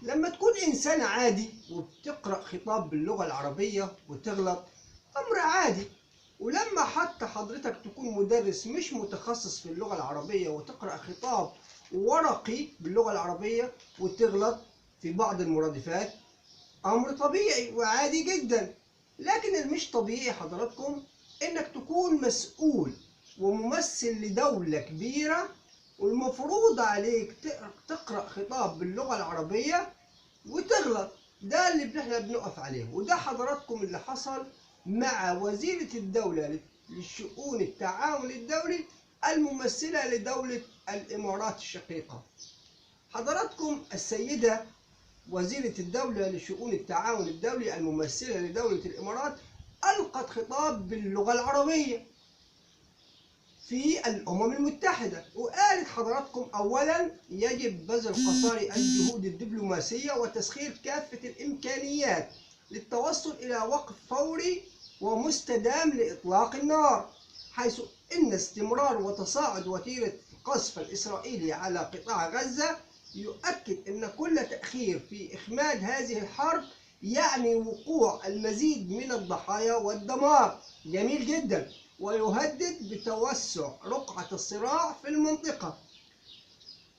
لما تكون إنسان عادي وبتقرأ خطاب باللغة العربية وتغلط، أمر عادي. ولما حتى حضرتك تكون مدرس مش متخصص في اللغة العربية وتقرأ خطاب ورقي باللغة العربية وتغلط في بعض المرادفات، أمر طبيعي وعادي جدا. لكن المش طبيعي حضراتكم إنك تكون مسؤول وممثل لدولة كبيرة، والمفروض عليك تقرأ خطاب باللغة العربية وتغلط. ده اللي احنا بنقف عليه، وده حضراتكم اللي حصل مع وزيرة الدولة للشؤون التعاون الدولي الممثلة لدولة الإمارات الشقيقة. حضراتكم السيدة وزيرة الدولة لشؤون التعاون الدولي الممثلة لدولة الإمارات ألقت خطاب باللغة العربية في الأمم المتحدة، وقالت حضراتكم: أولا يجب بذل قصارى الجهود الدبلوماسية وتسخير كافة الإمكانيات للتوصل إلى وقف فوري ومستدام لإطلاق النار، حيث إن استمرار وتصاعد وتيرة القصف الإسرائيلي على قطاع غزة يؤكد أن كل تأخير في إخماد هذه الحرب يعني وقوع المزيد من الضحايا والدمار. جميل جدا. ويهدد بتوسع رقعة الصراع في المنطقة،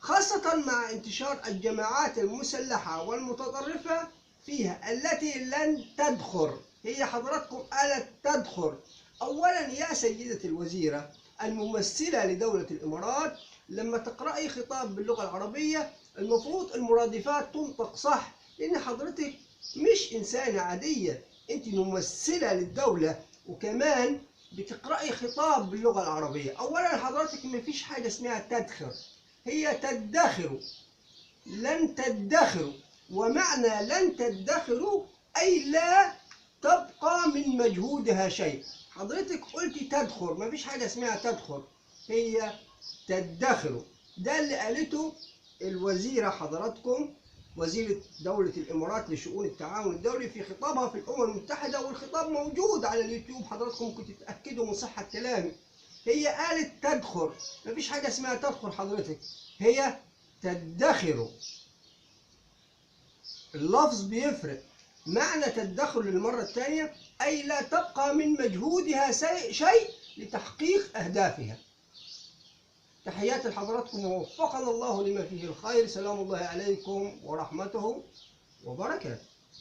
خاصة مع انتشار الجماعات المسلحة والمتطرفة فيها التي لن تدخر. هي حضراتكم قالت تدخر. أولا يا سيدة الوزيرة الممثلة لدولة الإمارات، لما تقرأي خطاب باللغة العربية المفروض المرادفات تنطق صح، لأن حضرتك مش إنسانة عادية، أنت ممثلة للدولة وكمان بتقرأي خطاب باللغة العربية. أولا حضرتك ما فيش حاجة اسمها تدخر، هي تدخر. لن تدخروا، ومعنى لن تدخروا أي لا تبقى من مجهودها شيء. حضرتك قلتي تدخر، ما فيش حاجة اسمها تدخر، هي تدخر. ده اللي قالته الوزيرة حضراتكم وزيرة دولة الإمارات لشؤون التعاون الدولي في خطابها في الأمم المتحدة، والخطاب موجود على اليوتيوب، حضراتكم ممكن تتأكدوا من صحة كلامي. هي قالت تدخر، مفيش حاجة اسمها تدخر حضرتك، هي تدخر. اللفظ بيفرق. معنى تدخر للمرة الثانية أي لا تبقى من مجهودها شيء لتحقيق أهدافها. تحياتي لحضراتكم ووفقنا الله لما فيه الخير. سلام الله عليكم ورحمته وبركاته.